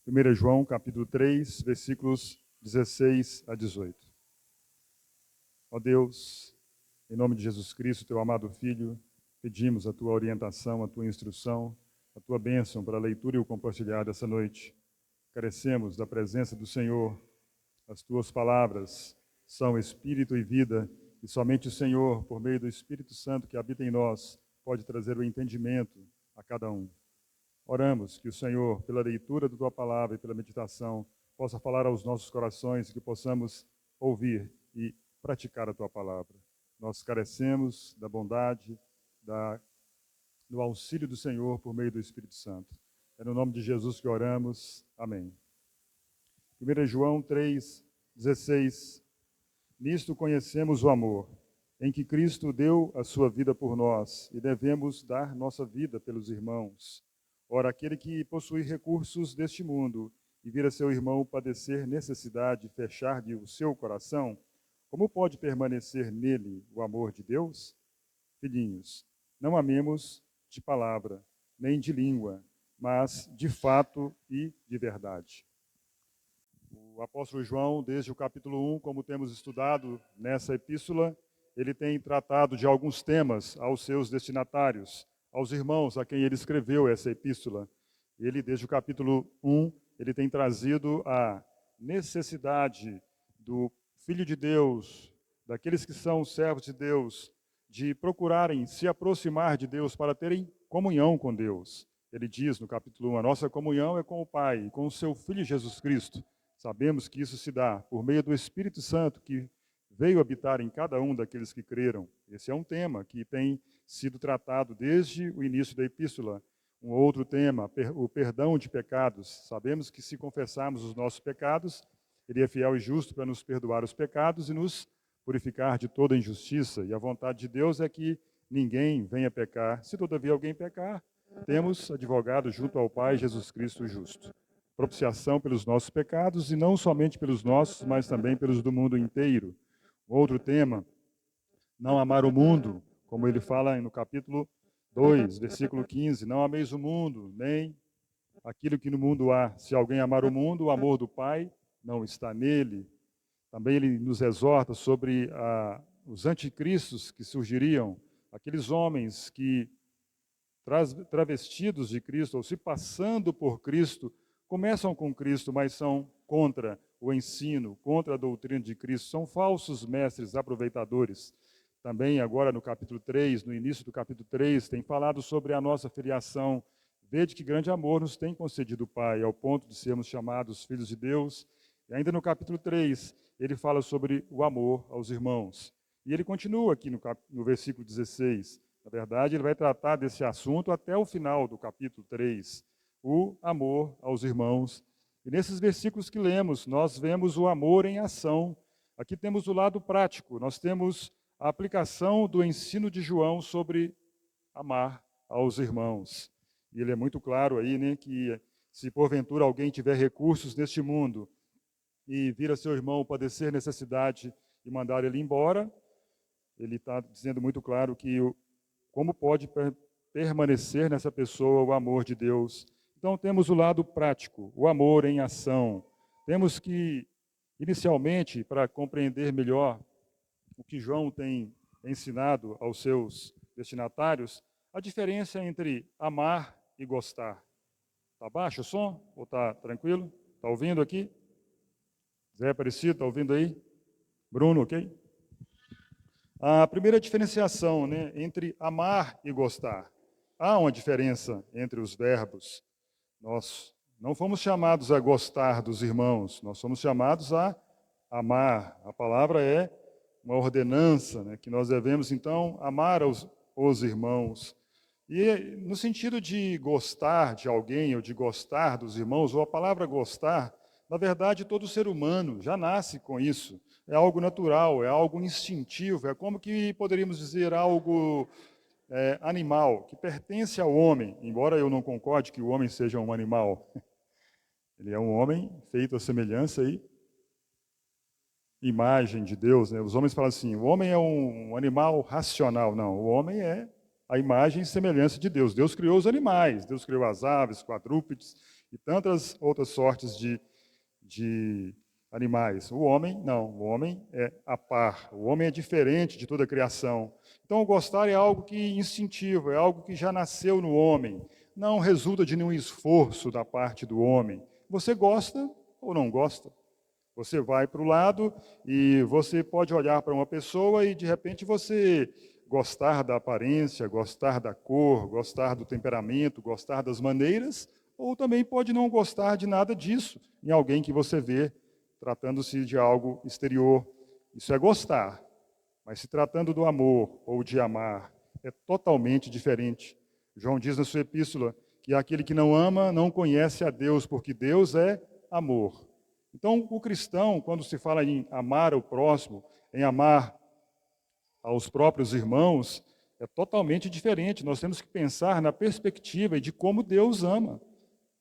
1 João, capítulo 3, versículos 16 a 18. Ó Deus, em nome de Jesus Cristo, teu amado Filho, pedimos a tua orientação, a tua instrução, a tua bênção para a leitura e o compartilhar dessa noite. Carecemos da presença do Senhor. As tuas palavras são espírito e vida, e somente o Senhor, por meio do Espírito Santo que habita em nós, pode trazer o entendimento a cada um. Oramos que o Senhor, pela leitura da tua palavra e pela meditação, possa falar aos nossos corações e que possamos ouvir e praticar a tua palavra. Nós carecemos da bondade, do auxílio do Senhor por meio do Espírito Santo. É no nome de Jesus que oramos. Amém. 1 João 3, 16. Nisto conhecemos o amor, em que Cristo deu a sua vida por nós, e devemos dar nossa vida pelos irmãos. Ora, aquele que possui recursos deste mundo e vira seu irmão padecer necessidade, fechar-lhe o seu coração, como pode permanecer nele o amor de Deus? Filhinhos, não amemos de palavra, nem de língua, mas de fato e de verdade. O apóstolo João, desde o capítulo 1, como temos estudado nessa epístola, ele tem tratado de alguns temas aos seus destinatários, aos irmãos a quem ele escreveu essa epístola. Ele, desde o capítulo 1, ele tem trazido a necessidade do Filho de Deus, daqueles que são servos de Deus, de procurarem se aproximar de Deus para terem comunhão com Deus. Ele diz no capítulo 1, a nossa comunhão é com o Pai e com o seu Filho Jesus Cristo. Sabemos que isso se dá por meio do Espírito Santo que veio habitar em cada um daqueles que creram. Esse é um tema que tem sido tratado desde o início da epístola. Um outro tema, o perdão de pecados. Sabemos que se confessarmos os nossos pecados, ele é fiel e justo para nos perdoar os pecados e nos purificar de toda injustiça. E a vontade de Deus é que ninguém venha pecar. Se todavia alguém pecar, temos advogado junto ao Pai, Jesus Cristo o justo. Propiciação pelos nossos pecados, e não somente pelos nossos, mas também pelos do mundo inteiro. Outro tema, não amar o mundo, como ele fala no capítulo 2, versículo 15, não ameis o mundo, nem aquilo que no mundo há. Se alguém amar o mundo, o amor do Pai não está nele. Também ele nos exorta sobre os anticristos que surgiriam, aqueles homens que, travestidos de Cristo, ou se passando por Cristo, começam com Cristo, mas são contra o ensino, contra a doutrina de Cristo, são falsos mestres aproveitadores. Também agora no capítulo 3, no início do capítulo 3, tem falado sobre a nossa filiação. Vede que grande amor nos tem concedido o Pai, ao ponto de sermos chamados filhos de Deus. E ainda no capítulo 3, ele fala sobre o amor aos irmãos. E ele continua aqui no versículo 16. Na verdade, ele vai tratar desse assunto até o final do capítulo 3. O amor aos irmãos. E nesses versículos que lemos, nós vemos o amor em ação. Aqui temos o lado prático, nós temos a aplicação do ensino de João sobre amar aos irmãos. E ele é muito claro aí, né, que se porventura alguém tiver recursos neste mundo e vir a seu irmão padecer necessidade e mandar ele embora, ele está dizendo muito claro que como pode permanecer nessa pessoa o amor de Deus. Então temos o lado prático, o amor em ação. Temos que, inicialmente, para compreender melhor o que João tem ensinado aos seus destinatários, a diferença entre amar e gostar. Está baixo o som? Ou está tranquilo? Está ouvindo aqui? Zé Aparecido, está ouvindo aí? Bruno, ok? A primeira diferenciação, né, entre amar e gostar. Há uma diferença entre os verbos. Nós não fomos chamados a gostar dos irmãos, nós somos chamados a amar. A palavra é uma ordenança, né, que nós devemos, então, amar os irmãos. E no sentido de gostar de alguém ou de gostar dos irmãos, ou a palavra gostar, na verdade, todo ser humano já nasce com isso. É algo natural, é algo instintivo, é como que poderíamos dizer algo animal, que pertence ao homem, embora eu não concorde que o homem seja um animal. Ele é um homem feito à semelhança e imagem de Deus, né? Os homens falam assim, o homem é um animal racional. Não, o homem é a imagem e semelhança de Deus. Deus criou os animais, Deus criou as aves, quadrúpedes, e tantas outras sortes de animais. O homem, não. O homem é a par. O homem é diferente de toda a criação. Então, o gostar é algo que instintivo, é algo que já nasceu no homem. Não resulta de nenhum esforço da parte do homem. Você gosta ou não gosta? Você vai para o lado e você pode olhar para uma pessoa e, de repente, você gostar da aparência, gostar da cor, gostar do temperamento, gostar das maneiras, ou também pode não gostar de nada disso em alguém que você vê, tratando-se de algo exterior. Isso é gostar. Mas se tratando do amor ou de amar, é totalmente diferente. João diz na sua epístola que aquele que não ama não conhece a Deus, porque Deus é amor. Então, o cristão, quando se fala em amar o próximo, em amar aos próprios irmãos, é totalmente diferente. Nós temos que pensar na perspectiva de como Deus ama.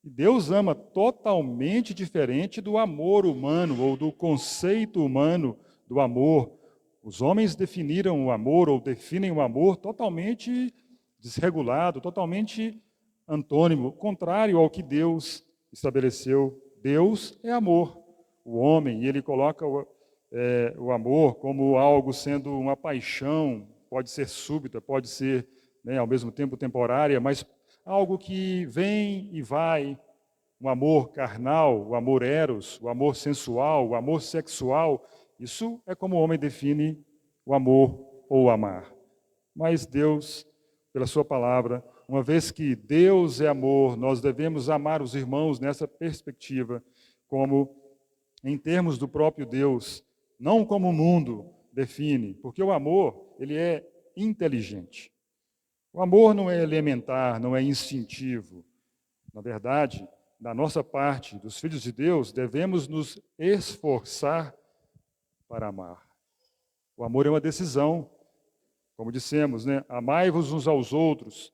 E Deus ama totalmente diferente do amor humano ou do conceito humano do amor. Os homens definiram o amor ou definem o amor totalmente desregulado, totalmente antônimo, contrário ao que Deus estabeleceu. Deus é amor. O homem, e ele coloca o amor como algo sendo uma paixão, pode ser súbita, pode ser, né, ao mesmo tempo temporária, mas algo que vem e vai, um amor carnal, o amor eros, o amor sensual, o amor sexual. Isso é como o homem define o amor ou o amar. Mas Deus, pela sua palavra, uma vez que Deus é amor, nós devemos amar os irmãos nessa perspectiva, como em termos do próprio Deus, não como o mundo define, porque o amor, ele é inteligente. O amor não é elementar, não é instintivo. Na verdade, da nossa parte, dos filhos de Deus, devemos nos esforçar para amar. O amor é uma decisão, como dissemos, né? Amai-vos uns aos outros.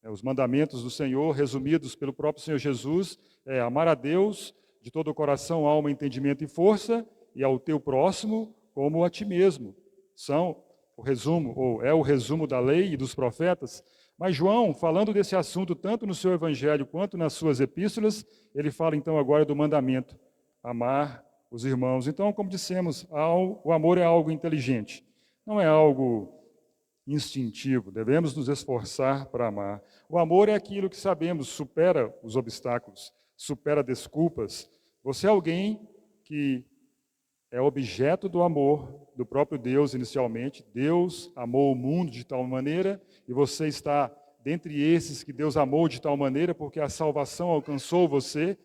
Os mandamentos do Senhor, resumidos pelo próprio Senhor Jesus, é amar a Deus de todo o coração, alma, entendimento e força, e ao teu próximo como a ti mesmo. São o resumo, ou é o resumo da lei e dos profetas. Mas João, falando desse assunto tanto no seu evangelho quanto nas suas epístolas, ele fala então agora do mandamento, amar os irmãos. Então, como dissemos, o amor é algo inteligente, não é algo instintivo, devemos nos esforçar para amar. O amor é aquilo que sabemos, supera os obstáculos, supera desculpas. Você é alguém que é objeto do amor do próprio Deus inicialmente. Deus amou o mundo de tal maneira, e você está dentre esses que Deus amou de tal maneira, porque a salvação alcançou você.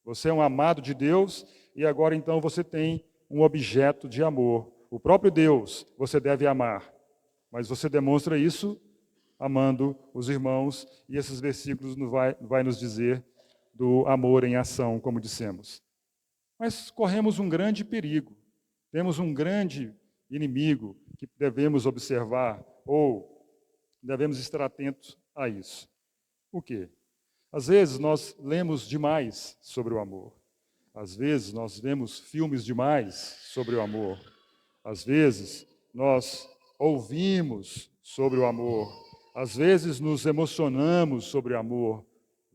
Você é um amado de Deus, e agora então você tem um objeto de amor. O próprio Deus você deve amar. Mas você demonstra isso amando os irmãos, e esses versículos vai nos dizer do amor em ação, como dissemos. Mas corremos um grande perigo, temos um grande inimigo que devemos observar, ou devemos estar atentos a isso. O quê? Às vezes nós lemos demais sobre o amor, às vezes nós vemos filmes demais sobre o amor, às vezes nós ouvimos sobre o amor, às vezes nos emocionamos sobre o amor,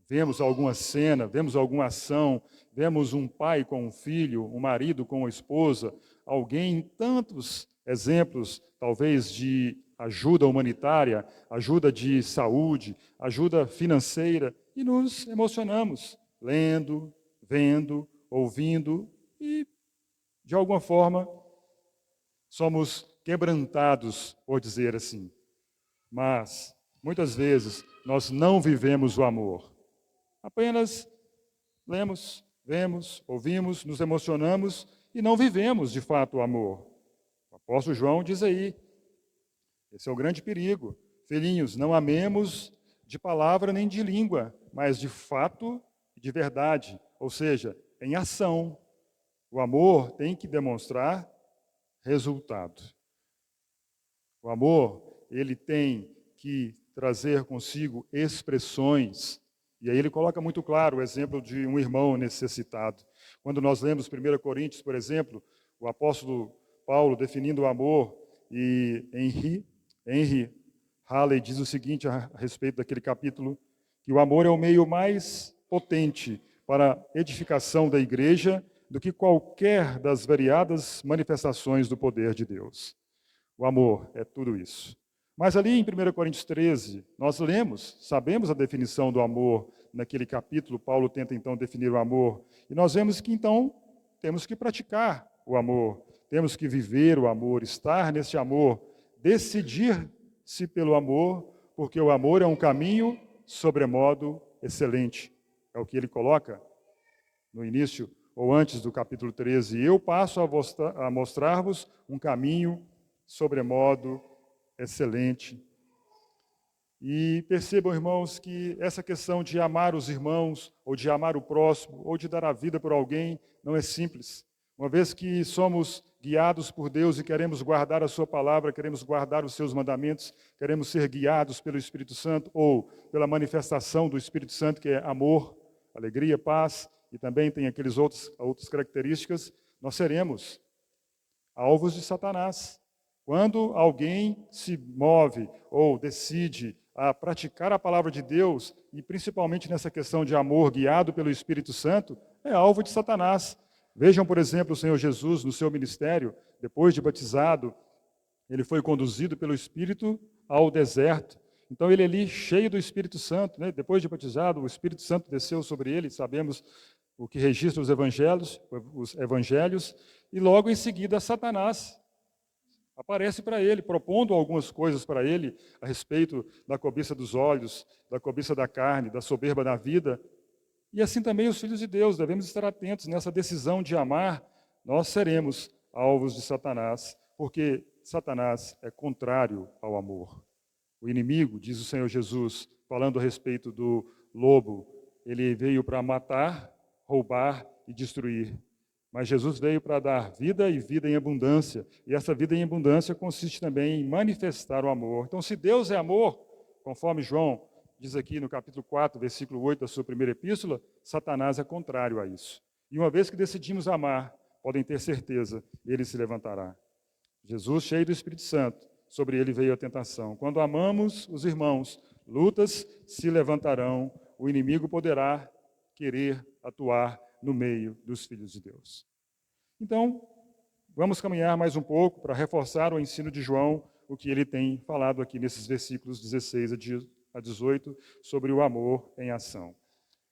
vemos alguma cena, vemos alguma ação, vemos um pai com um filho, um marido com uma esposa, alguém, tantos exemplos, talvez de ajuda humanitária, ajuda de saúde, ajuda financeira, e nos emocionamos, lendo, vendo, ouvindo, e, de alguma forma, somos quebrantados, por dizer assim. Mas, muitas vezes, nós não vivemos o amor. Apenas lemos, vemos, ouvimos, nos emocionamos e não vivemos, de fato, o amor. O apóstolo João diz aí, esse é o grande perigo. Filhinhos, não amemos de palavra nem de língua, mas de fato e de verdade, ou seja, em ação. O amor tem que demonstrar resultado. O amor, ele tem que trazer consigo expressões. E aí ele coloca muito claro o exemplo de um irmão necessitado. Quando nós lemos 1 Coríntios, por exemplo, o apóstolo Paulo definindo o amor, e Henry Halley diz o seguinte a respeito daquele capítulo, que o amor é o meio mais potente para a edificação da igreja do que qualquer das variadas manifestações do poder de Deus. O amor é tudo isso. Mas ali em 1 Coríntios 13, nós lemos, sabemos a definição do amor. Naquele capítulo, Paulo tenta então definir o amor. E nós vemos que então temos que praticar o amor, temos que viver o amor, estar nesse amor, decidir-se pelo amor, porque o amor é um caminho sobremodo excelente. É o que ele coloca no início ou antes do capítulo 13. Eu passo a mostrar-vos um caminho sobremodo excelente. E percebam, irmãos, que essa questão de amar os irmãos, ou de amar o próximo, ou de dar a vida por alguém, não é simples. Uma vez que somos guiados por Deus e queremos guardar a sua palavra, queremos guardar os seus mandamentos, queremos ser guiados pelo Espírito Santo, ou pela manifestação do Espírito Santo, que é amor, alegria, paz, e também tem outras características, nós seremos alvos de Satanás. Quando alguém se move ou decide a praticar a palavra de Deus, e principalmente nessa questão de amor guiado pelo Espírito Santo, é alvo de Satanás. Vejam, por exemplo, o Senhor Jesus no seu ministério, depois de batizado, ele foi conduzido pelo Espírito ao deserto. Então ele ali cheio do Espírito Santo, né? Depois de batizado, o Espírito Santo desceu sobre ele, sabemos o que registra os evangelhos, e logo em seguida Satanás aparece para ele, propondo algumas coisas para ele a respeito da cobiça dos olhos, da cobiça da carne, da soberba da vida. E assim também os filhos de Deus, devemos estar atentos nessa decisão de amar. Nós seremos alvos de Satanás, porque Satanás é contrário ao amor. O inimigo, diz o Senhor Jesus, falando a respeito do lobo, ele veio para matar, roubar e destruir. Mas Jesus veio para dar vida e vida em abundância. E essa vida em abundância consiste também em manifestar o amor. Então, se Deus é amor, conforme João diz aqui no capítulo 4, versículo 8 da sua primeira epístola, Satanás é contrário a isso. E uma vez que decidimos amar, podem ter certeza, ele se levantará. Jesus, cheio do Espírito Santo, sobre ele veio a tentação. Quando amamos os irmãos, lutas se levantarão, o inimigo poderá querer atuar no meio dos filhos de Deus. Então, vamos caminhar mais um pouco para reforçar o ensino de João, o que ele tem falado aqui nesses versículos 16 a 18, sobre o amor em ação.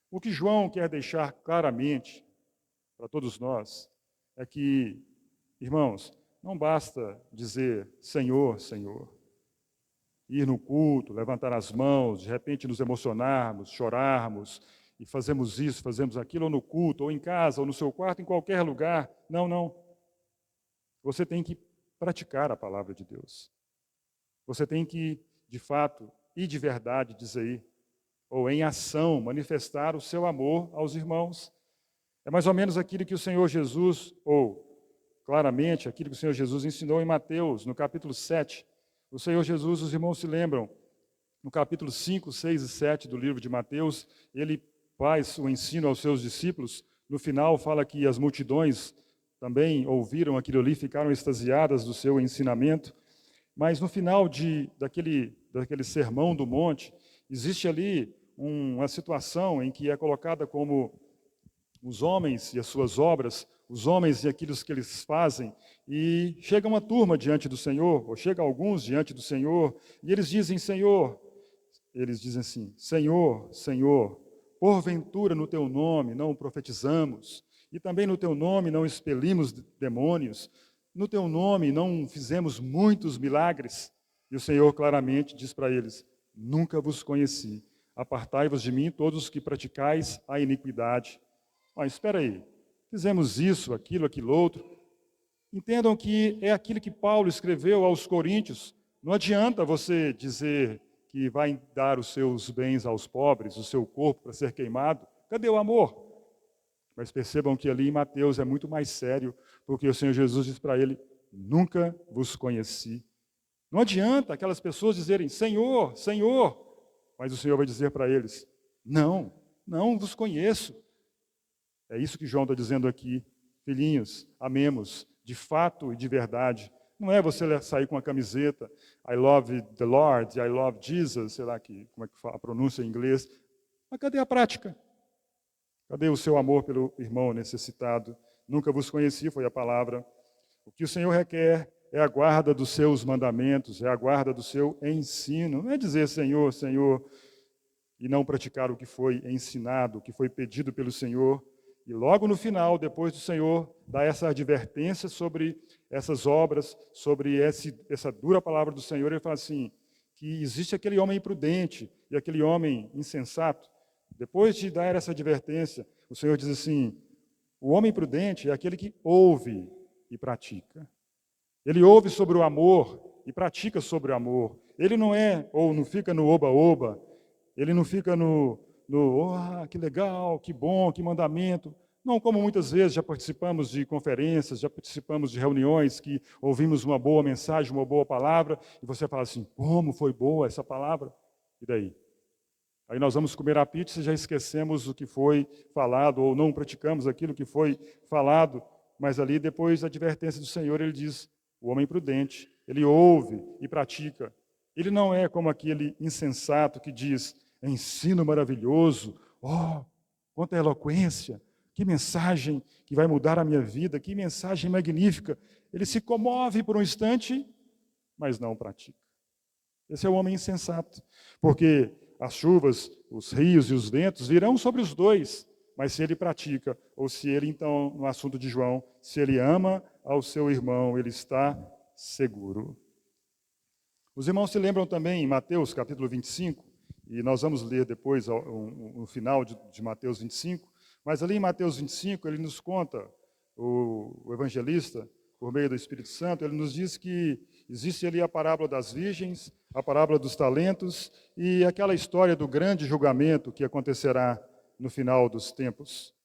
O que João quer deixar claramente para todos nós é que, irmãos, não basta dizer Senhor, Senhor, ir no culto, levantar as mãos, de repente nos emocionarmos, chorarmos, e fazemos isso, fazemos aquilo, ou no culto, ou em casa, ou no seu quarto, em qualquer lugar. Não, não. Você tem que praticar a palavra de Deus. Você tem que, de fato, e de verdade, dizer, ou em ação, manifestar o seu amor aos irmãos. É mais ou menos aquilo que o Senhor Jesus, ou claramente aquilo que o Senhor Jesus ensinou em Mateus, no capítulo 7. O Senhor Jesus, os irmãos se lembram, no capítulo 5, 6 e 7 do livro de Mateus, ele faz o ensino aos seus discípulos. No final fala que as multidões também ouviram aquilo ali, ficaram extasiadas do seu ensinamento. Mas no final daquele sermão do monte, existe ali uma situação em que é colocada como os homens e as suas obras, os homens e aquilo que eles fazem, e chega uma turma diante do Senhor, ou chega alguns diante do Senhor, e eles dizem assim, Senhor, Senhor, porventura no teu nome não profetizamos, e também no teu nome não expelimos demônios, no teu nome não fizemos muitos milagres. E o Senhor claramente diz para eles, nunca vos conheci, apartai-vos de mim todos os que praticais a iniquidade. Mas espera aí, fizemos isso, aquilo outro. Entendam que é aquilo que Paulo escreveu aos Coríntios. Não adianta você dizer que vai dar os seus bens aos pobres, o seu corpo para ser queimado. Cadê o amor? Mas percebam que ali em Mateus é muito mais sério, porque o Senhor Jesus diz para ele, nunca vos conheci. Não adianta aquelas pessoas dizerem, Senhor, Senhor, mas o Senhor vai dizer para eles, não vos conheço. É isso que João está dizendo aqui. Filhinhos, amemos, de fato e de verdade. Não é você sair com a camiseta, I love the Lord, I love Jesus, sei lá como é que fala a pronúncia em inglês. Mas cadê a prática? Cadê o seu amor pelo irmão necessitado? Nunca vos conheci, foi a palavra. O que o Senhor requer é a guarda dos seus mandamentos, é a guarda do seu ensino. Não é dizer Senhor, Senhor, e não praticar o que foi ensinado, o que foi pedido pelo Senhor. E logo no final, depois do Senhor dar essa advertência sobre essas obras, sobre essa dura palavra do Senhor, ele fala assim, que existe aquele homem imprudente e aquele homem insensato. Depois de dar essa advertência, o Senhor diz assim, o homem prudente é aquele que ouve e pratica. Ele ouve sobre o amor e pratica sobre o amor. Ele não é, ou não fica no oba-oba, ele não fica que legal, que bom, que mandamento. Não, como muitas vezes já participamos de conferências, já participamos de reuniões que ouvimos uma boa mensagem, uma boa palavra, e você fala assim, como foi boa essa palavra? E daí? Aí nós vamos comer a pizza e já esquecemos o que foi falado, ou não praticamos aquilo que foi falado, mas ali depois da advertência do Senhor, ele diz, o homem prudente, ele ouve e pratica. Ele não é como aquele insensato que diz, ensino maravilhoso, quanta eloquência, que mensagem que vai mudar a minha vida, que mensagem magnífica. Ele se comove por um instante, mas não pratica. Esse é o homem insensato, porque as chuvas, os rios e os ventos virão sobre os dois, mas se ele pratica, ou se ele, então, no assunto de João, se ele ama ao seu irmão, ele está seguro. Os irmãos se lembram também em Mateus capítulo 25, e nós vamos ler depois no final de Mateus 25, mas ali em Mateus 25 ele nos conta, o evangelista, por meio do Espírito Santo, ele nos diz que existe ali a parábola das virgens, a parábola dos talentos e aquela história do grande julgamento que acontecerá no final dos tempos.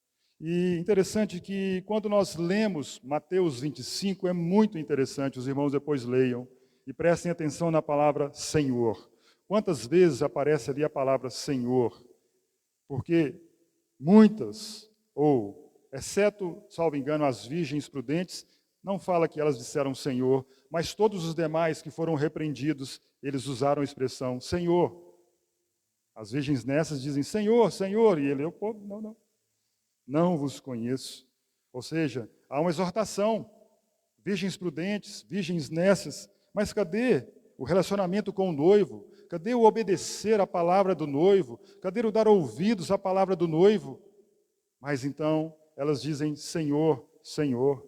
E interessante que quando nós lemos Mateus 25, é muito interessante, os irmãos depois leiam, e prestem atenção na palavra Senhor. Quantas vezes aparece ali a palavra Senhor? Porque muitas, ou exceto, salvo engano, as virgens prudentes, não fala que elas disseram Senhor, mas todos os demais que foram repreendidos, eles usaram a expressão Senhor. As virgens nessas dizem Senhor, Senhor, e ele, não vos conheço. Ou seja, há uma exortação, virgens prudentes, virgens nessas, mas cadê o relacionamento com o noivo? Cadê o obedecer à palavra do noivo? Cadê o dar ouvidos à palavra do noivo? Mas então elas dizem Senhor, Senhor,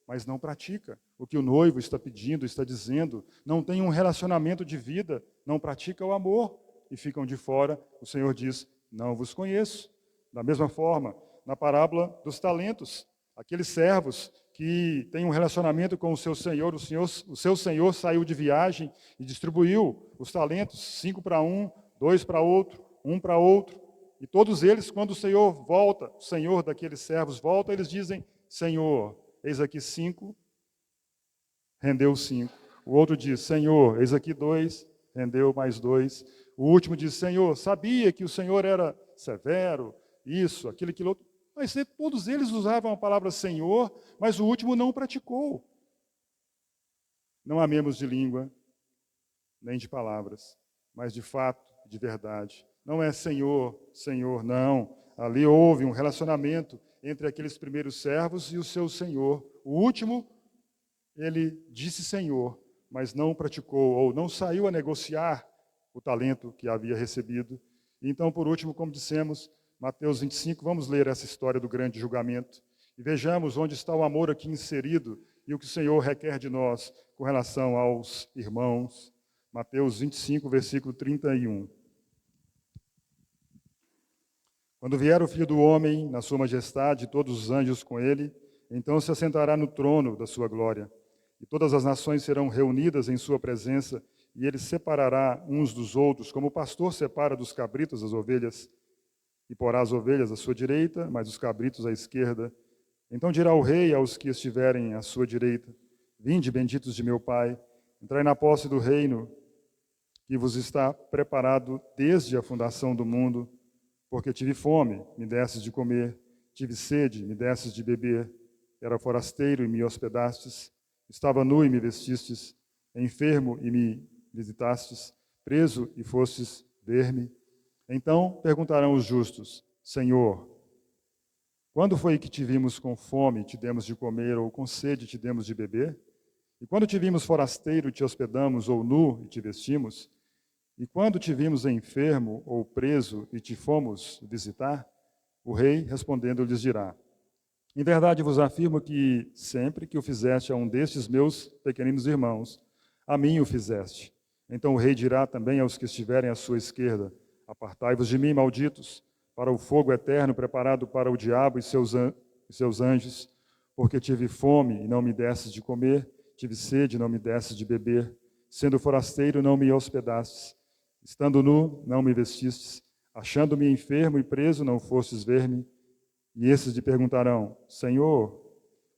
mas não pratica o que o noivo está pedindo, está dizendo, não tem um relacionamento de vida, não pratica o amor e ficam de fora. O Senhor diz, não vos conheço. Da mesma forma, na parábola dos talentos, aqueles servos que têm um relacionamento com o seu senhor, o seu senhor saiu de viagem e distribuiu os talentos, 5 para um, 2 para outro, 1 para outro. E todos eles, quando o Senhor volta, o Senhor daqueles servos volta, eles dizem, Senhor, eis aqui 5, rendeu 5. O outro diz, Senhor, eis aqui 2, rendeu mais 2. O último diz, Senhor, sabia que o Senhor era severo, isso, aquilo, aquilo outro. Mas todos eles usavam a palavra Senhor, mas o último não praticou. Não amemos de língua, nem de palavras, mas de fato, de verdade. Não é Senhor, Senhor, não. Ali houve um relacionamento entre aqueles primeiros servos e o seu Senhor. O último, ele disse Senhor, mas não praticou, ou não saiu a negociar o talento que havia recebido. Então, por último, como dissemos, Mateus 25, vamos ler essa história do grande julgamento e vejamos onde está o amor aqui inserido e o que o Senhor requer de nós com relação aos irmãos. Mateus 25, versículo 31. Quando vier o Filho do Homem, na sua majestade, e todos os anjos com ele, então se assentará no trono da sua glória. E todas as nações serão reunidas em sua presença, e ele separará uns dos outros, como o pastor separa dos cabritos as ovelhas, e porá as ovelhas à sua direita, mas os cabritos à esquerda. Então dirá o rei aos que estiverem à sua direita, vinde, benditos de meu Pai, entrai na posse do reino que vos está preparado desde a fundação do mundo, porque tive fome, me desses de comer, tive sede, me desses de beber, era forasteiro e me hospedastes, estava nu e me vestistes, enfermo e me visitastes, preso e fostes ver-me. Então perguntarão os justos, Senhor, Quando foi que te vimos com fome, te demos de comer, ou com sede, te demos de beber? E quando te vimos forasteiro, te hospedamos, ou nu, e te vestimos? E quando te vimos enfermo ou preso, e te fomos visitar? O rei, respondendo, lhes dirá: Em verdade vos afirmo que sempre que o fizeste a um destes meus pequeninos irmãos, a mim o fizeste. Então o rei dirá também aos que estiverem à sua esquerda: Apartai-vos de mim, malditos, para o fogo eterno preparado para o diabo e seus anjos, porque tive fome e não me desses de comer, tive sede e não me desses de beber, sendo forasteiro não me hospedastes, estando nu não me vestistes, achando-me enfermo e preso não fostes ver-me. E esses lhe perguntarão: Senhor,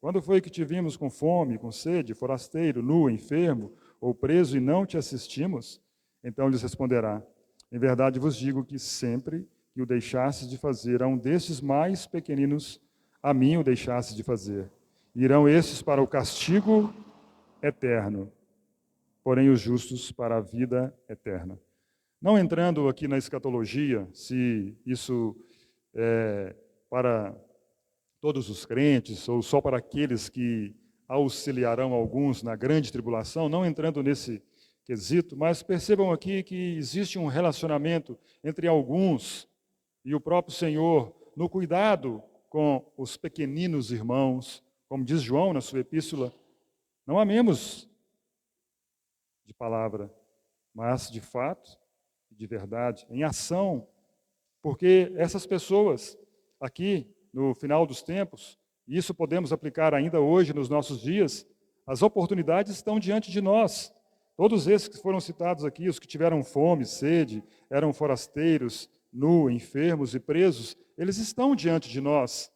quando foi que te vimos com fome, com sede, forasteiro, nu, enfermo ou preso e não te assistimos? Então lhes responderá: Em verdade vos digo que sempre que o deixastes de fazer a um destes mais pequeninos, a mim o deixastes de fazer. Irão estes para o castigo eterno, porém os justos para a vida eterna. Não entrando aqui na escatologia, se isso é para todos os crentes, ou só para aqueles que auxiliarão alguns na grande tribulação, não entrando nesse quesito, mas percebam aqui que existe um relacionamento entre alguns e o próprio Senhor no cuidado com os pequeninos irmãos, como diz João na sua epístola, não amemos de palavra, mas de fato, de verdade, em ação, porque essas pessoas aqui no final dos tempos, e isso podemos aplicar ainda hoje nos nossos dias, as oportunidades estão diante de nós. Todos esses que foram citados aqui, os que tiveram fome, sede, eram forasteiros, nu, enfermos e presos, eles estão diante de nós,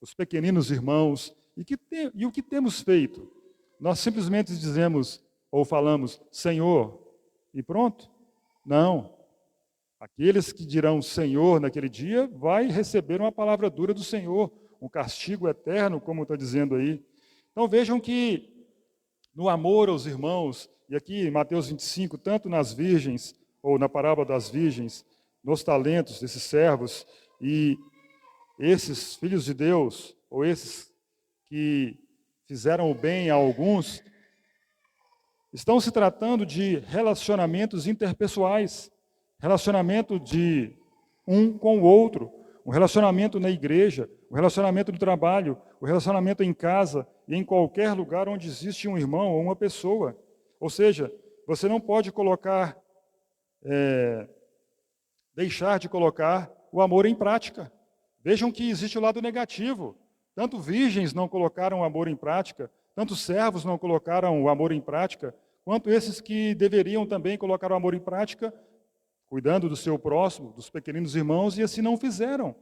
os pequeninos irmãos. E o que temos feito? Nós simplesmente dizemos ou falamos, Senhor, e pronto? Não. Aqueles que dirão Senhor naquele dia vai receber uma palavra dura do Senhor, um castigo eterno, como está dizendo aí. Então vejam que no amor aos irmãos, e aqui em Mateus 25, tanto nas virgens, ou na parábola das virgens, nos talentos desses servos, e esses filhos de Deus, ou esses que fizeram o bem a alguns, estão se tratando de relacionamentos interpessoais, relacionamento de um com o outro, um relacionamento na igreja, um relacionamento no trabalho, um relacionamento em casa e em qualquer lugar onde existe um irmão ou uma pessoa. Ou seja, você não pode deixar de colocar o amor em prática. Vejam que existe o lado negativo. Tanto virgens não colocaram o amor em prática, tanto servos não colocaram o amor em prática, quanto esses que deveriam também colocar o amor em prática, cuidando do seu próximo, dos pequeninos irmãos, e assim não fizeram.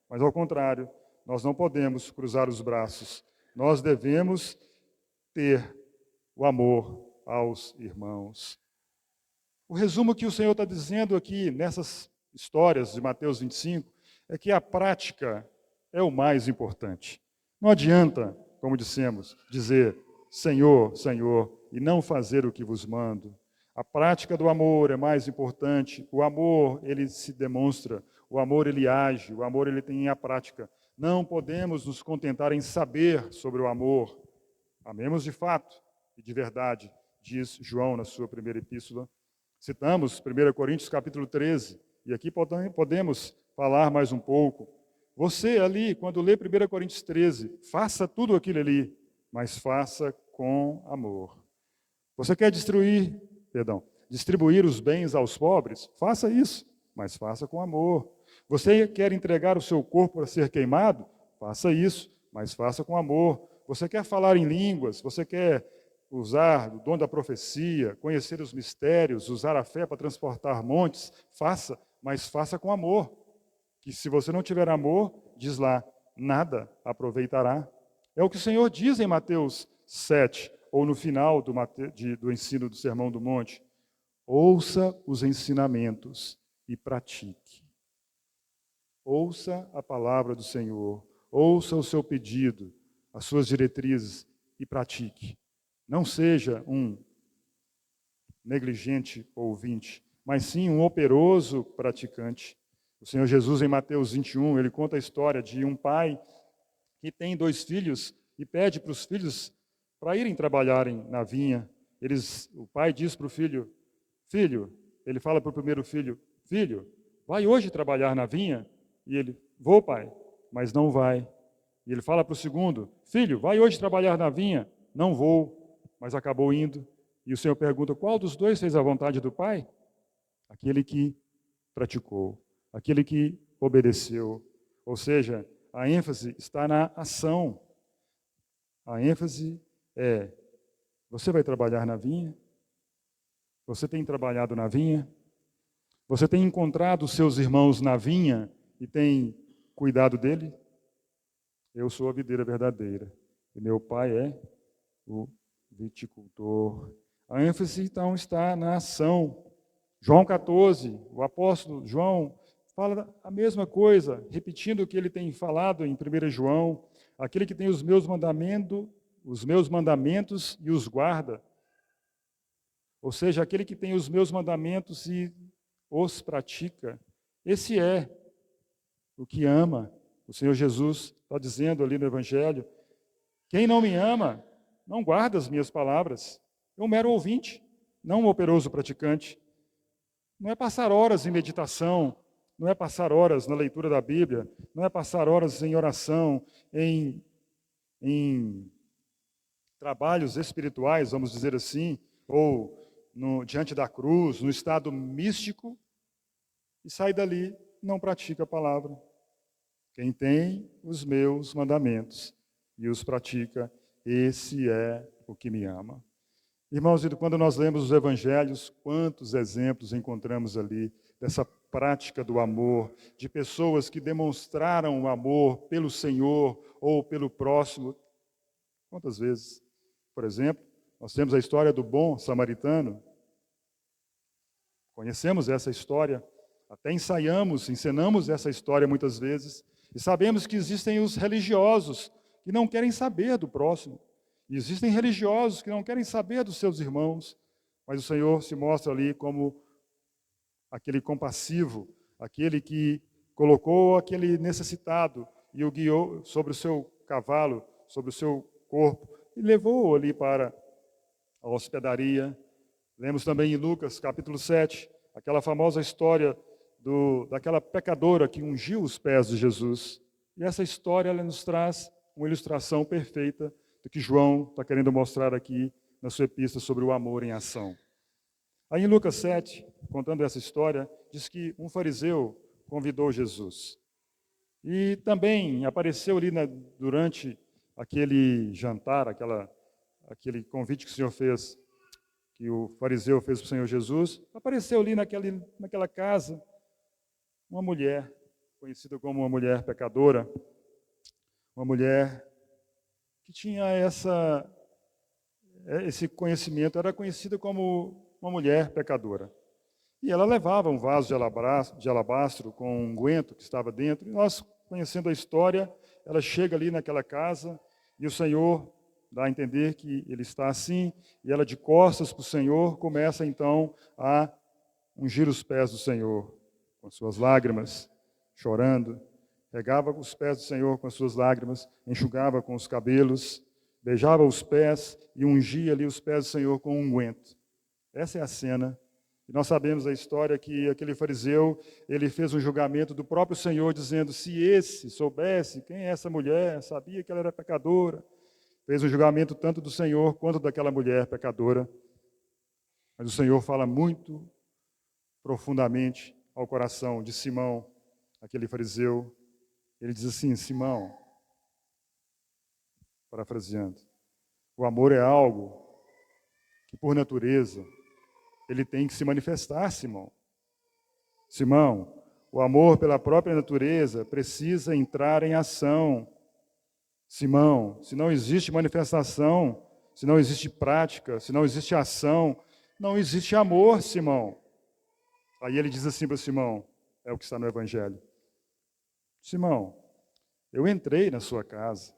Mas, ao contrário, nós não podemos cruzar os braços. Nós devemos ter o amor aos irmãos. O resumo que o Senhor está dizendo aqui, nessas histórias de Mateus 25, é que a prática é o mais importante. Não adianta, como dissemos, dizer Senhor, Senhor, e não fazer o que vos mando. A prática do amor é mais importante. O amor, ele se demonstra. O amor, ele age. O amor, ele tem a prática. Não podemos nos contentar em saber sobre o amor. Amemos de fato e de verdade, diz João na sua primeira epístola. Citamos 1 Coríntios capítulo 13. E aqui podemos falar mais um pouco. Você ali, quando lê 1 Coríntios 13, faça tudo aquilo ali, mas faça com amor. Você quer distribuir os bens aos pobres? Faça isso, mas faça com amor. Você quer entregar o seu corpo para ser queimado? Faça isso, mas faça com amor. Você quer falar em línguas? Você quer usar o dom da profecia, conhecer os mistérios, usar a fé para transportar montes? Faça, mas faça com amor. Que se você não tiver amor, diz lá, nada aproveitará. É o que o Senhor diz em Mateus 7, ou no final do ensino do Sermão do Monte. Ouça os ensinamentos e pratique. Ouça a palavra do Senhor, ouça o seu pedido, as suas diretrizes e pratique. Não seja um negligente ouvinte, mas sim um operoso praticante. O Senhor Jesus, em Mateus 21, ele conta a história de um pai que tem 2 filhos e pede para os filhos para irem trabalharem na vinha. O pai diz para o filho, filho, ele fala para o primeiro filho, filho, vai hoje trabalhar na vinha? E ele, vou, pai, mas não vai. E ele fala para o segundo, filho, vai hoje trabalhar na vinha? Não vou, mas acabou indo. E o Senhor pergunta, qual dos 2 fez a vontade do pai? Aquele que praticou, aquele que obedeceu. Ou seja, a ênfase está na ação. A ênfase é, você vai trabalhar na vinha? Você tem trabalhado na vinha? Você tem encontrado os seus irmãos na vinha e tem cuidado dele? Eu sou a videira verdadeira e meu pai é o viticultor. A ênfase, então, está na ação. João 14, o apóstolo João fala a mesma coisa, repetindo o que ele tem falado em 1 João, aquele que tem os meus mandamentos e os guarda. Ou seja, aquele que tem os meus mandamentos e os pratica, esse é o que ama. O Senhor Jesus está dizendo ali no Evangelho, quem não me ama, não guarda as minhas palavras. É um mero ouvinte, não um operoso praticante. Não é passar horas em meditação, não é passar horas na leitura da Bíblia, não é passar horas em oração, em trabalhos espirituais, vamos dizer assim, ou diante da cruz, no estado místico, e sai dali, não pratica a palavra. Quem tem os meus mandamentos e os pratica, esse é o que me ama. Irmãos, quando nós lemos os evangelhos, quantos exemplos encontramos ali dessa prática do amor, de pessoas que demonstraram o amor pelo Senhor ou pelo próximo. Quantas vezes? Por exemplo, nós temos a história do bom samaritano. Conhecemos essa história, até encenamos essa história muitas vezes, e sabemos que existem os religiosos que não querem saber do próximo. E existem religiosos que não querem saber dos seus irmãos, mas o Senhor se mostra ali como aquele compassivo, aquele que colocou aquele necessitado e o guiou sobre o seu cavalo, sobre o seu corpo, e levou-o ali para a hospedaria. Lemos também em Lucas, capítulo 7, aquela famosa história daquela pecadora que ungiu os pés de Jesus. E essa história ela nos traz uma ilustração perfeita do que João está querendo mostrar aqui na sua epístola sobre o amor em ação. Aí em Lucas 7, contando essa história, diz que um fariseu convidou Jesus. E também apareceu ali durante aquele jantar, aquele convite que o Senhor fez, que o fariseu fez para o Senhor Jesus, apareceu ali naquela casa uma mulher, conhecida como uma mulher pecadora, uma mulher que tinha esse conhecimento, era conhecida como uma mulher pecadora. E ela levava um vaso de alabastro com um unguento que estava dentro, e nós, conhecendo a história, ela chega ali naquela casa, e o Senhor dá a entender que ele está assim, e ela de costas para o Senhor, começa então a ungir os pés do Senhor, com suas lágrimas, chorando, regava os pés do Senhor com as suas lágrimas, enxugava com os cabelos, beijava os pés e ungia ali os pés do Senhor com um unguento. Essa é a cena. E nós sabemos a história que aquele fariseu, ele fez um julgamento do próprio Senhor, dizendo, se esse soubesse quem é essa mulher, sabia que ela era pecadora, fez um julgamento tanto do Senhor quanto daquela mulher pecadora. Mas o Senhor fala muito profundamente ao coração de Simão, aquele fariseu. Ele diz assim, Simão, parafraseando, o amor é algo que, por natureza, ele tem que se manifestar, Simão. Simão, o amor pela própria natureza precisa entrar em ação. Simão, se não existe manifestação, se não existe prática, se não existe ação, não existe amor, Simão. Aí ele diz assim para Simão, é o que está no Evangelho. Simão, eu entrei na sua casa.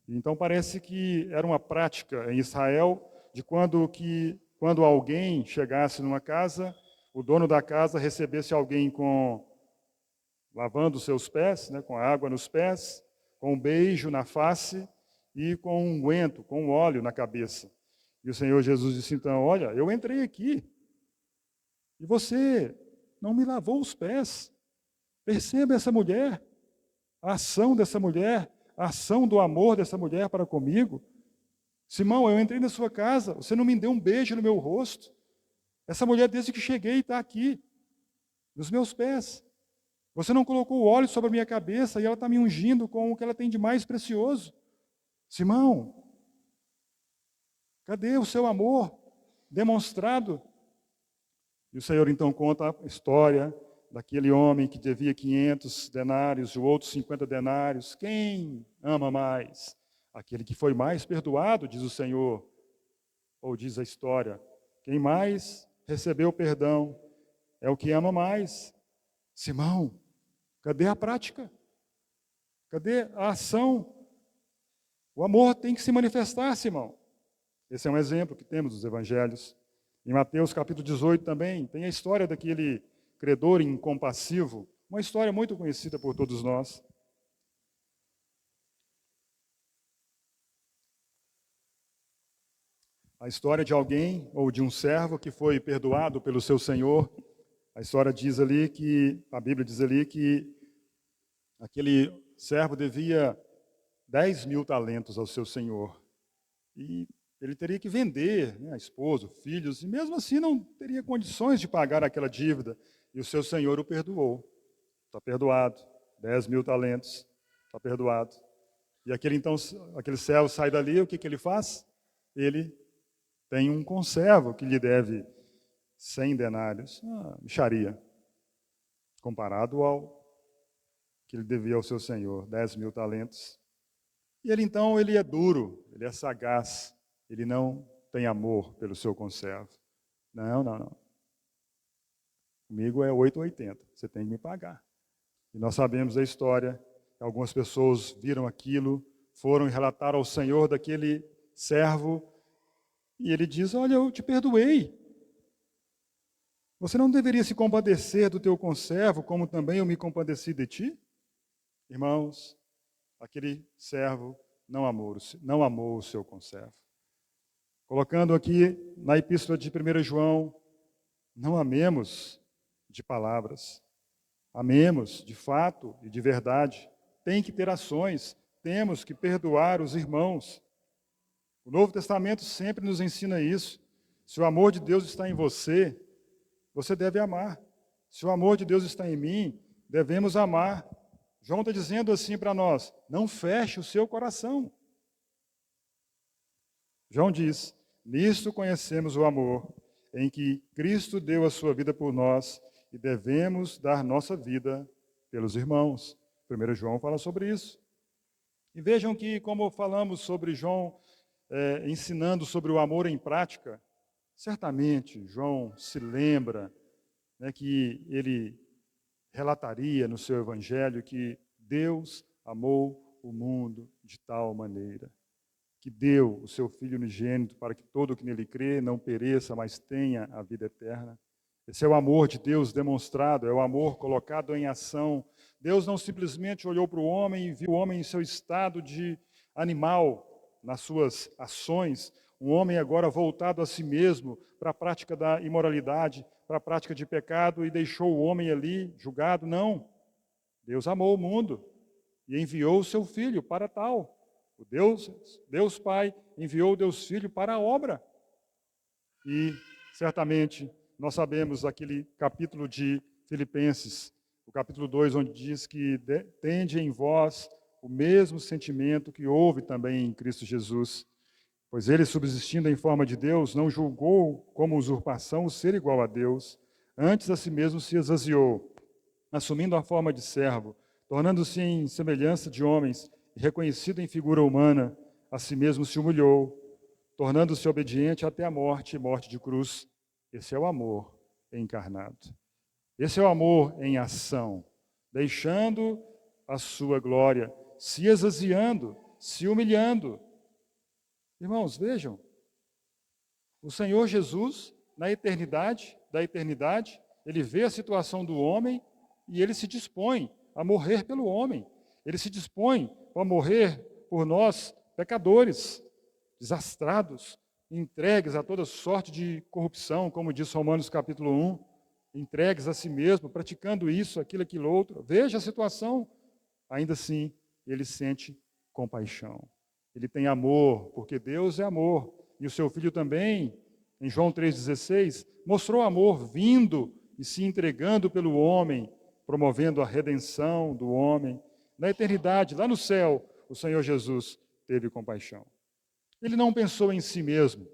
Então parece que era uma prática em Israel de quando alguém chegasse numa casa, o dono da casa recebesse alguém lavando os seus pés, com água nos pés, com um beijo na face e com um unguento, com um óleo na cabeça. E o Senhor Jesus disse então, olha, eu entrei aqui e você não me lavou os pés. Perceba essa mulher, a ação dessa mulher, a ação do amor dessa mulher para comigo. Simão, eu entrei na sua casa, você não me deu um beijo no meu rosto. Essa mulher, desde que cheguei, está aqui, nos meus pés. Você não colocou óleo sobre a minha cabeça e ela está me ungindo com o que ela tem de mais precioso. Simão, cadê o seu amor demonstrado? E o Senhor então conta a história daquele homem que devia 500 denários, o outro 50 denários. Quem ama mais? Aquele que foi mais perdoado, diz o Senhor, ou diz a história. Quem mais recebeu perdão é o que ama mais. Simão, cadê a prática? Cadê a ação? O amor tem que se manifestar, Simão. Esse é um exemplo que temos dos evangelhos. Em Mateus capítulo 18 também tem a história daquele credor incompassivo, uma história muito conhecida por todos nós. A história de alguém ou de um servo que foi perdoado pelo seu senhor. A história diz ali que, a Bíblia diz ali que aquele servo devia 10.000 talentos ao seu senhor. E ele teria que vender, né, a esposa, filhos, e mesmo assim não teria condições de pagar aquela dívida. E o seu senhor o perdoou. Está perdoado. 10.000 talentos. Está perdoado. E aquele servo sai dali, o que ele faz? Ele tem um conservo que lhe deve 100 denários. Mixaria. Comparado ao que ele devia ao seu senhor, 10.000 talentos. E ele então, ele é duro, ele é sagaz, ele não tem amor pelo seu conservo. Não. Comigo é 8,80, você tem que me pagar. E nós sabemos a história, algumas pessoas viram aquilo, foram e relataram ao Senhor daquele servo, e ele diz, olha, eu te perdoei. Você não deveria se compadecer do teu conservo, como também eu me compadeci de ti? Irmãos, aquele servo não amou o seu conservo. Colocando aqui na epístola de 1 João, não amemos de palavras, amemos de fato e de verdade. Tem que ter ações, temos que perdoar os irmãos. O Novo Testamento sempre nos ensina isso. Se o amor de Deus está em você, você deve amar. Se o amor de Deus está em mim, devemos amar. João está dizendo assim para nós, não feche o seu coração. João diz, nisto conhecemos o amor, em que Cristo deu a sua vida por nós e devemos dar nossa vida pelos irmãos. 1 João fala sobre isso. E vejam que, como falamos sobre João, ensinando sobre o amor em prática, certamente João se lembra, né, que ele relataria no seu evangelho que Deus amou o mundo de tal maneira, que deu o seu Filho unigênito para que todo o que nele crê não pereça, mas tenha a vida eterna. Esse é o amor de Deus demonstrado, é o amor colocado em ação. Deus não simplesmente olhou para o homem e viu o homem em seu estado de animal, nas suas ações, um homem agora voltado a si mesmo para a prática da imoralidade, para a prática de pecado e deixou o homem ali julgado. Não. Deus amou o mundo e enviou o seu Filho para tal. O Deus Pai enviou o Deus Filho para a obra. E, certamente, nós sabemos aquele capítulo de Filipenses, o capítulo 2, onde diz que tende em vós o mesmo sentimento que houve também em Cristo Jesus. Pois ele, subsistindo em forma de Deus, não julgou como usurpação o ser igual a Deus, antes a si mesmo se esvaziou, assumindo a forma de servo, tornando-se em semelhança de homens, e reconhecido em figura humana, a si mesmo se humilhou, tornando-se obediente até a morte e morte de cruz. Esse é o amor encarnado. Esse é o amor em ação, deixando a sua glória, se esvaziando, se humilhando. Irmãos, vejam, o Senhor Jesus, na eternidade da eternidade, ele vê a situação do homem e ele se dispõe a morrer pelo homem. Ele se dispõe a morrer por nós, pecadores, desastrados, entregues a toda sorte de corrupção, como diz Romanos capítulo 1, entregues a si mesmo, praticando isso, aquilo outro. Veja a situação. Ainda assim, ele sente compaixão. Ele tem amor, porque Deus é amor. E o seu Filho também, em João 3,16, mostrou amor vindo e se entregando pelo homem, promovendo a redenção do homem. Na eternidade, lá no céu, o Senhor Jesus teve compaixão. Ele não pensou em si mesmo,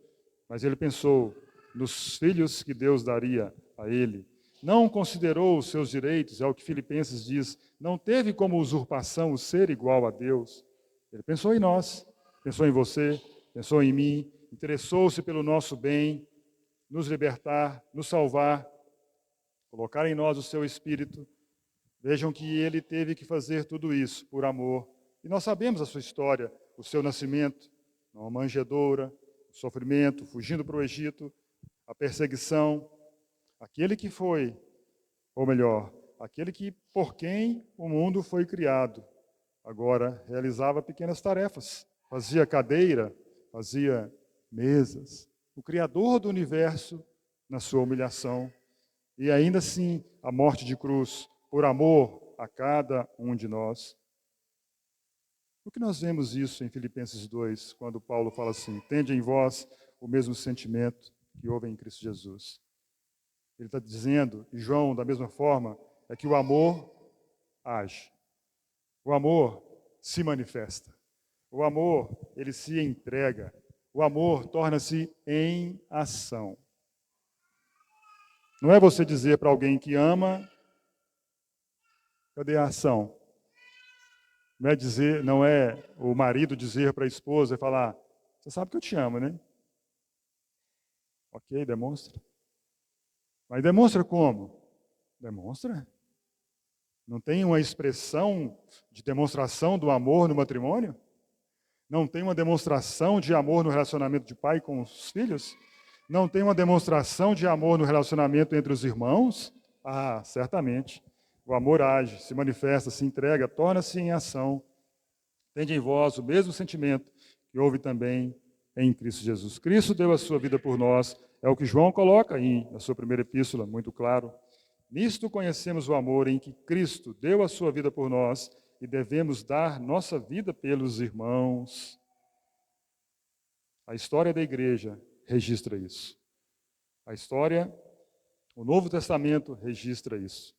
mas ele pensou nos filhos que Deus daria a ele. Não considerou os seus direitos, é o que Filipenses diz, não teve como usurpação o ser igual a Deus. Ele pensou em nós, pensou em você, pensou em mim, interessou-se pelo nosso bem, nos libertar, nos salvar, colocar em nós o seu Espírito. Vejam que ele teve que fazer tudo isso por amor. E nós sabemos a sua história, o seu nascimento, uma manjedoura, o sofrimento, fugindo para o Egito, a perseguição. Aquele que foi, ou melhor, aquele que por quem o mundo foi criado, agora realizava pequenas tarefas, fazia cadeira, fazia mesas. O Criador do universo, na sua humilhação, e ainda assim a morte de cruz, por amor a cada um de nós. Por que nós vemos isso em Filipenses 2, quando Paulo fala assim, tende em vós o mesmo sentimento que houve em Cristo Jesus. Ele está dizendo, e João, da mesma forma, é que o amor age. O amor se manifesta. O amor, ele se entrega. O amor torna-se em ação. Não é você dizer para alguém que ama, cadê a ação? Não é o marido dizer para a esposa e falar, você sabe que eu te amo, né? Ok, demonstra. Mas demonstra como? Demonstra. Não tem uma expressão de demonstração do amor no matrimônio? Não tem uma demonstração de amor no relacionamento de pai com os filhos? Não tem uma demonstração de amor no relacionamento entre os irmãos? Ah, certamente. O amor age, se manifesta, se entrega, torna-se em ação. Tende em vós o mesmo sentimento que houve também em Cristo Jesus. Cristo deu a sua vida por nós, é o que João coloca na sua primeira epístola, muito claro. Nisto conhecemos o amor em que Cristo deu a sua vida por nós e devemos dar nossa vida pelos irmãos. A história da igreja registra isso. O Novo Testamento registra isso.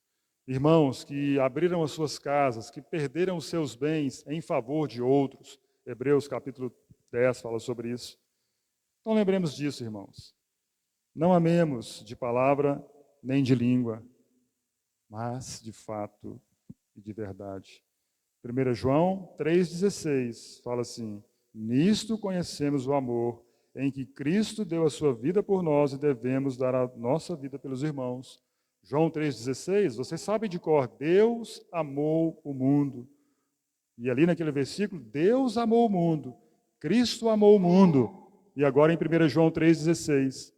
Irmãos que abriram as suas casas, que perderam os seus bens em favor de outros. Hebreus capítulo 10 fala sobre isso. Então lembremos disso, irmãos. Não amemos de palavra nem de língua, mas de fato e de verdade. 1 João 3,16 fala assim, nisto conhecemos o amor, em que Cristo deu a sua vida por nós e devemos dar a nossa vida pelos irmãos. João 3,16, vocês sabem de cor, Deus amou o mundo. E ali naquele versículo, Deus amou o mundo, Cristo amou o mundo. E agora em 1 João 3,16,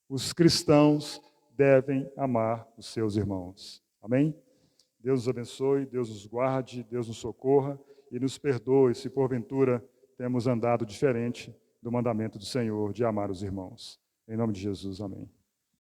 os cristãos devem amar os seus irmãos. Amém? Deus os abençoe, Deus os guarde, Deus nos socorra e nos perdoe se porventura temos andado diferente do mandamento do Senhor de amar os irmãos. Em nome de Jesus, amém.